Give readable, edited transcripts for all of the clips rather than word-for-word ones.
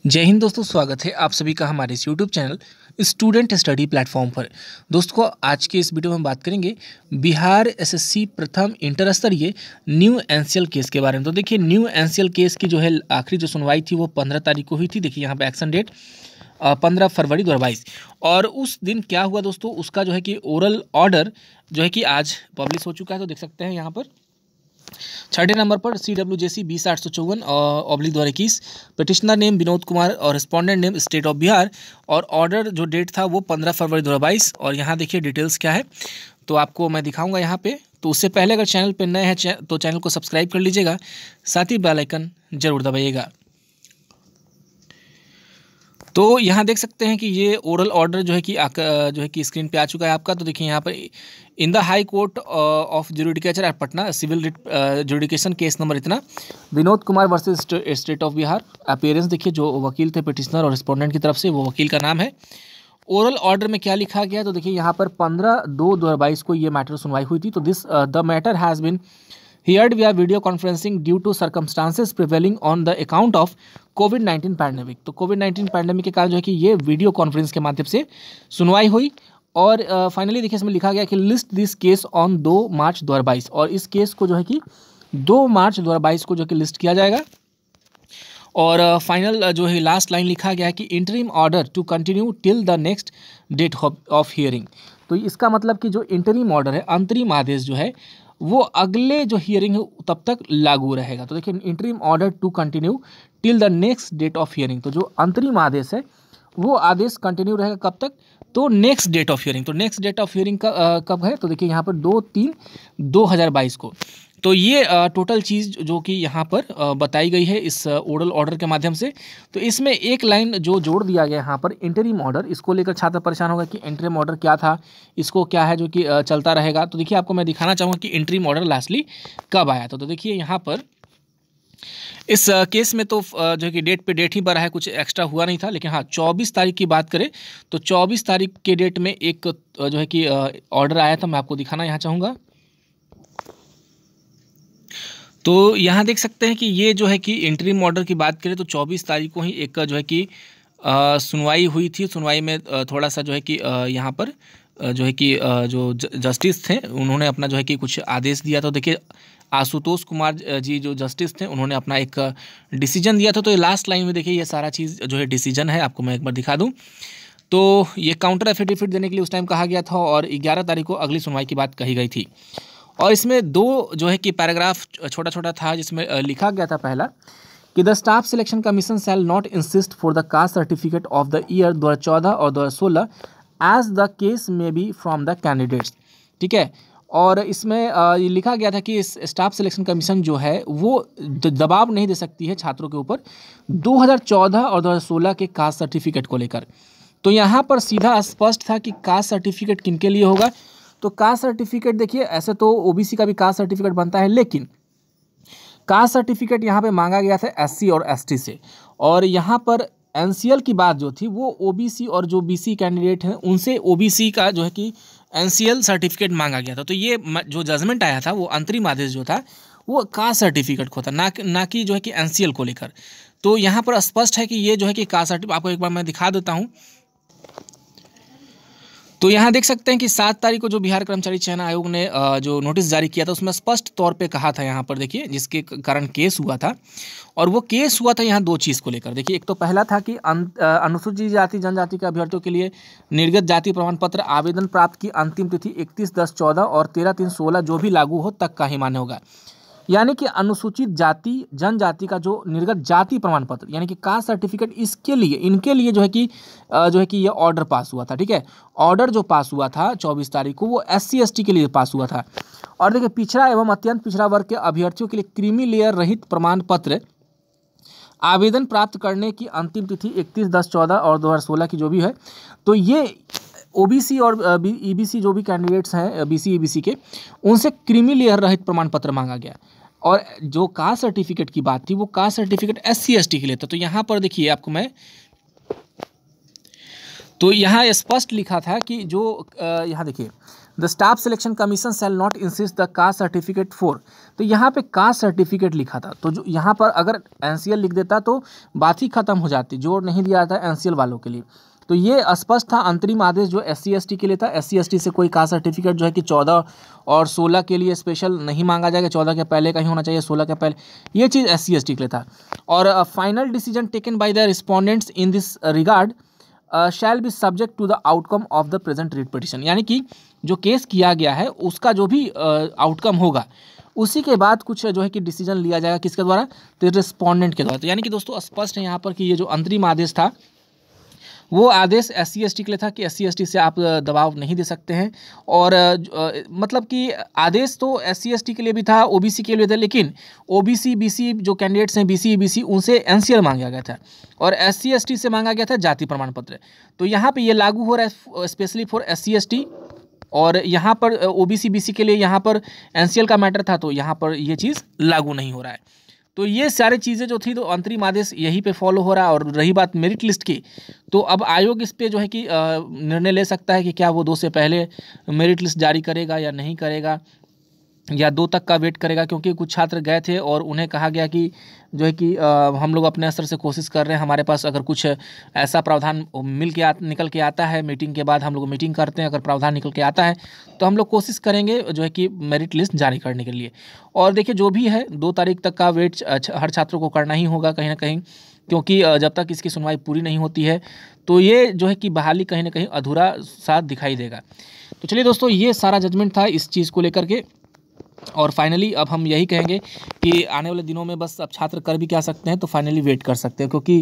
जय हिंद दोस्तों, स्वागत है आप सभी का हमारे इस YouTube channel student study platform पर। दोस्तों आज के इस वीडियो में हम बात करेंगे बिहार एसएससी प्रथम इंटर स्तरीय न्यू एनसीएल केस के बारे में। तो देखिए न्यू एनसीएल केस की जो है आखिरी जो सुनवाई थी वो 15 तारीख को हुई थी। देखिए यहाँ पे एक्शन डेट 15 फरवरी 2022 और उस दिन क्या हुआ दोस्तों, उसका जो है कि ओरल ऑर्डर जो है कि आज पब्लिश हो चुका है। तो देख सकते हैं यहाँ पर छठे नंबर पर CWJC 20/854/2021 petitioner name Vinod Kumar और respondent name state of Bihar और ऑर्डर जो डेट था वो 15 फरवरी 2022। और यहाँ देखिए डिटेल्स क्या है तो आपको मैं दिखाऊंगा यहाँ पे। तो उससे पहले अगर चैनल पे नए हैं तो चैनल को सब्सक्राइब कर लीजिएगा, साथ ही बेल आइकन जरूर दबाइएगा। तो यहाँ देख सकते हैं कि ये ओरल ऑर्डर जो है कि स्क्रीन पे आ चुका है आपका। तो देखिए यहाँ पर in the high court of judicature at Patna civil writ jurisdiction case number इतना Vinod Kumar versus state of Bihar. Appearance देखिए जो वकील थे पिटिशनर और रिस्पोंडेंट की तरफ से, वो वकील का नाम है। ओरल ऑर्डर में क्या लिखा गया तो देखिए यहाँ पर 15/2/2022 को ये मैटर सुनवाई हुई थी। तो this the matter has been heard via video conferencing due to circumstances prevailing on the account of कोविड-19 पैंडेमिक। तो कोविड-19 पैंडेमिक के कारण जो है कि ये वीडियो कॉन्फ्रेंस के माध्यम से सुनवाई हुई। और फाइनली देखिए इसमें लिखा गया कि लिस्ट दिस केस ऑन 2 मार्च 2022 और इस केस को जो है कि 2 मार्च 2022 को जो कि लिस्ट किया जाएगा। और फाइनल जो है लास्ट लाइन लिखा गया है कि interim order to continue till the next date of hearing. तो इसका मतलब कि जो इंटरिम ऑर्डर है, अंतरिम आदेश जो है वो अगले जो हियरिंग है तब तक लागू रहेगा। तो देखिए interim order to continue till the next date of hearing, तो जो अंतरिम आदेश है वो आदेश कंटिन्यू रहेगा कब तक, तो नेक्स्ट डेट ऑफ हियरिंग। तो नेक्स्ट डेट ऑफ हियरिंग का कब है तो देखिए यहाँ पर 2/3/2022 को। तो ये टोटल चीज़ जो कि यहाँ पर बताई गई है इस ओरल ऑर्डर के माध्यम से। तो इसमें एक लाइन जो जोड़ दिया गया यहाँ पर इंटरिम ऑर्डर, इसको लेकर छात्र परेशान होगा कि इंटरिम ऑर्डर क्या था, इसको क्या है जो कि चलता रहेगा। तो देखिए आपको मैं दिखाना चाहूँगा कि इंटरिम ऑर्डर लास्टली कब आया। तो देखिए यहाँ पर इस केस में तो जो है कि डेट पे डेट ही बढ़ा है, कुछ एक्स्ट्रा हुआ नहीं था। लेकिन हाँ 24 तारीख की बात करें तो 24 तारीख के डेट में एक जो है कि ऑर्डर आया था, मैं आपको दिखाना यहाँ चाहूँगा। तो यहाँ देख सकते हैं कि ये जो है कि इंटरिम ऑर्डर की बात करें तो 24 तारीख को ही एक जो है कि सुनवाई हुई थी। सुनवाई में थोड़ा सा जो है कि यहाँ पर जो है कि जो जस्टिस थे उन्होंने अपना जो है कि कुछ आदेश दिया था। देखिए आशुतोष कुमार जी जो जस्टिस थे उन्होंने अपना एक डिसीजन दिया था। तो ये लास्ट लाइन में देखिए ये सारा चीज़ जो है डिसीजन है, आपको मैं एक बार दिखा दूँ। तो ये काउंटर एफिडेविट देने के लिए उस टाइम कहा गया था और 11 तारीख को अगली सुनवाई की बात कही गई थी। और इसमें दो जो है कि पैराग्राफ छोटा छोटा था जिसमें लिखा गया था पहला कि the staff selection commission shall not insist for the caste certificate of the year 2014 और 2016 एज द केस में बी फ्रॉम द कैंडिडेट्स। ठीक है, और इसमें ये लिखा गया था कि इस स्टाफ सिलेक्शन कमीशन जो है वो दबाव नहीं दे सकती है छात्रों के ऊपर 2014 और 2016 के कास्ट सर्टिफिकेट को लेकर। तो यहाँ पर सीधा स्पष्ट था कि कास्ट सर्टिफिकेट किनके लिए होगा। तो कास्ट सर्टिफिकेट देखिए ऐसे तो ओबीसी का भी कास्ट सर्टिफिकेट बनता है, लेकिन कास्ट सर्टिफिकेट यहाँ पे मांगा गया था एससी और एसटी से। और यहाँ पर एनसीएल की बात जो थी वो ओबीसी और जो बीसी कैंडिडेट हैं उनसे ओबीसी का जो है कि एनसीएल सर्टिफिकेट मांगा गया था। तो ये जो जजमेंट आया था वो अंतरिम आदेश जो था वो कास्ट सर्टिफिकेट को था, ना कि जो है कि एनसीएल को लेकर। तो यहाँ पर स्पष्ट है कि ये जो है कि कास्ट सर्टिफिकेट, आपको एक बार मैं दिखा देता हूँ। तो यहाँ देख सकते हैं कि 7 तारीख को जो बिहार कर्मचारी चयन आयोग ने जो नोटिस जारी किया था उसमें स्पष्ट तौर पे कहा था, यहाँ पर देखिए जिसके कारण केस हुआ था। और वो केस हुआ था यहाँ 2 चीज़ को लेकर। देखिए एक तो पहला था कि अनुसूचित जाति जनजाति के अभ्यर्थियों के लिए निर्गत जाति प्रमाण पत्र आवेदन प्राप्त की अंतिम तिथि 31/10/14 और 13/3/16 जो भी लागू हो तक का ही मान्य होगा। यानी कि अनुसूचित जाति जनजाति का जो निर्गत जाति प्रमाण पत्र यानी कि कास्ट सर्टिफिकेट, इसके लिए इनके लिए जो है कि ये ऑर्डर पास हुआ था। ठीक है, ऑर्डर जो पास हुआ था 24 तारीख को वो SC ST के लिए पास हुआ था। और देखिए पिछड़ा एवं अत्यंत पिछड़ा वर्ग के अभ्यर्थियों के लिए क्रीमी लेयर रहित प्रमाण पत्र आवेदन प्राप्त करने की अंतिम तिथि 31/10/14 और 2016 की जो भी है। तो ये ओबीसी और ईबीसी जो भी कैंडिडेट्स हैं BC EBC के, उनसे क्रीमी लेयर रहित प्रमाण पत्र मांगा गया। और जो कास्ट सर्टिफिकेट की बात थी वो कास्ट सर्टिफिकेट SC ST के लिए था। तो यहाँ पर देखिए आपको मैं, तो यहाँ स्पष्ट लिखा था कि जो यहाँ देखिए the staff selection commission shall not insist the caste certificate for, तो यहाँ पे कास्ट सर्टिफिकेट लिखा था, तो जो यहाँ पर अगर एनसीएल लिख देता तो बात ही खत्म हो जाती, जोर नहीं दिया जाता एनसीएल वालों के लिए। तो ये स्पष्ट था अंतरिम आदेश जो SC ST के लिए था। SC ST से कोई कास्ट सर्टिफिकेट जो है कि 14 और 16 के लिए स्पेशल नहीं मांगा जाएगा, 14 के पहले का ही होना चाहिए, 16 के पहले, ये चीज़ SC ST के लिए था। और final decision taken by the respondents in this regard shall be subject to the outcome of the present writ petition, यानी कि जो केस किया गया है उसका जो भी आउटकम होगा उसी के बाद कुछ जो है कि डिसीजन लिया जाएगा, किसके द्वारा, तो रिस्पोंडेंट के द्वारा। तो यानी कि दोस्तों स्पष्ट है यहाँ पर कि ये जो अंतरिम आदेश था वो आदेश SC ST के लिए था कि SC ST से आप दबाव नहीं दे सकते हैं। और मतलब कि आदेश तो SC ST के लिए भी था, OBC के लिए था, लेकिन OBC BC जो कैंडिडेट्स हैं BC EBC उनसे NCL मांगा गया था और SC ST से मांगा गया था जाति प्रमाण पत्र। तो यहाँ पे ये लागू हो रहा है स्पेशली फॉर SC ST, और यहाँ पर OBC BC के लिए यहाँ पर NCL का मैटर था, तो यहाँ पर ये चीज़ लागू नहीं हो रहा है। तो ये सारी चीज़ें जो थी तो अंतरिम आदेश यहीं पे फॉलो हो रहा है। और रही बात मेरिट लिस्ट की, तो अब आयोग इस पे जो है कि निर्णय ले सकता है कि क्या वो 2 से पहले मेरिट लिस्ट जारी करेगा या नहीं करेगा, या 2 तक का वेट करेगा। क्योंकि कुछ छात्र गए थे और उन्हें कहा गया कि जो है कि हम लोग अपने स्तर से कोशिश कर रहे हैं, हमारे पास अगर कुछ ऐसा प्रावधान निकल के आता है, मीटिंग के बाद हम लोग मीटिंग करते हैं, अगर प्रावधान निकल के आता है तो हम लोग कोशिश करेंगे जो है कि मेरिट लिस्ट जारी करने के लिए। और देखिए जो भी है 2 तारीख तक का वेट हर छात्रों को करना ही होगा कहीं ना कहीं, क्योंकि जब तक इसकी सुनवाई पूरी नहीं होती है तो ये जो है कि बहाली कहीं ना कहीं अधूरा सा दिखाई देगा। तो चलिए दोस्तों, ये सारा जजमेंट था इस चीज़ को लेकर के। और फाइनली अब हम यही कहेंगे कि आने वाले दिनों में बस अब छात्र कर भी क्या सकते हैं, तो फाइनली वेट कर सकते हैं। क्योंकि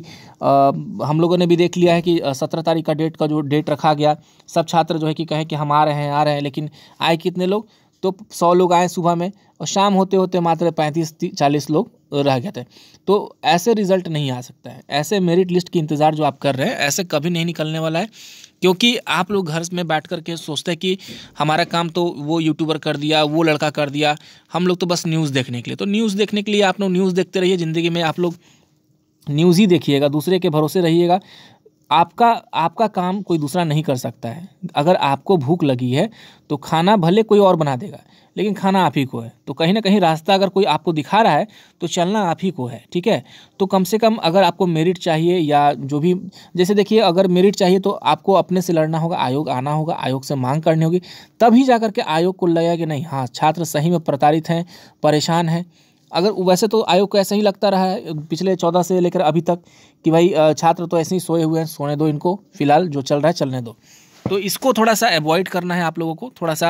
हम लोगों ने भी देख लिया है कि 17 तारीख का डेट रखा गया, सब छात्र जो है कि कहें कि हम आ रहे हैं, लेकिन आए कितने लोग, तो 100 लोग आए सुबह में और शाम होते होते मात्र 35-40 लोग रह गए थे। तो ऐसे रिजल्ट नहीं आ सकता है, ऐसे मेरिट लिस्ट की इंतज़ार जो आप कर रहे हैं ऐसे कभी नहीं निकलने वाला है। क्योंकि आप लोग घर में बैठ कर के सोचते हैं कि हमारा काम तो वो यूट्यूबर कर दिया, वो लड़का कर दिया, हम लोग तो बस न्यूज़ देखने के लिए। तो न्यूज़ देखने के लिए आप लोग न्यूज़ देखते रहिए, ज़िंदगी में आप लोग न्यूज़ ही देखिएगा, दूसरे के भरोसे रहिएगा। आपका काम कोई दूसरा नहीं कर सकता है। अगर आपको भूख लगी है तो खाना भले कोई और बना देगा, लेकिन खाना आप ही को है। तो कहीं ना कहीं रास्ता अगर कोई आपको दिखा रहा है तो चलना आप ही को है, ठीक है। तो कम से कम अगर आपको मेरिट चाहिए या जो भी, जैसे देखिए अगर मेरिट चाहिए तो आपको अपने से लड़ना होगा, आयोग आना होगा, आयोग से मांग करनी होगी, तभी जा करके आयोग को लगेगा कि नहीं हाँ छात्र सही में प्रताड़ित हैं, परेशान हैं। अगर वैसे तो आयोग को ऐसा ही लगता रहा है पिछले 14 से लेकर अभी तक कि भाई छात्र तो ऐसे ही सोए हुए हैं, सोने दो इनको, फिलहाल जो चल रहा है चलने दो। तो इसको थोड़ा सा अवॉइड करना है आप लोगों को, थोड़ा सा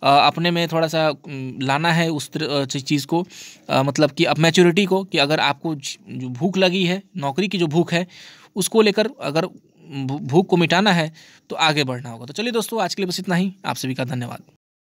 अपने में थोड़ा सा लाना है उस चीज़ को, मतलब कि अब मैच्योरिटी को, कि अगर आपको जो भूख लगी है, नौकरी की जो भूख है उसको लेकर अगर भूख को मिटाना है तो आगे बढ़ना होगा। तो चलिए दोस्तों, आज के लिए बस इतना ही। आप सभी का धन्यवाद।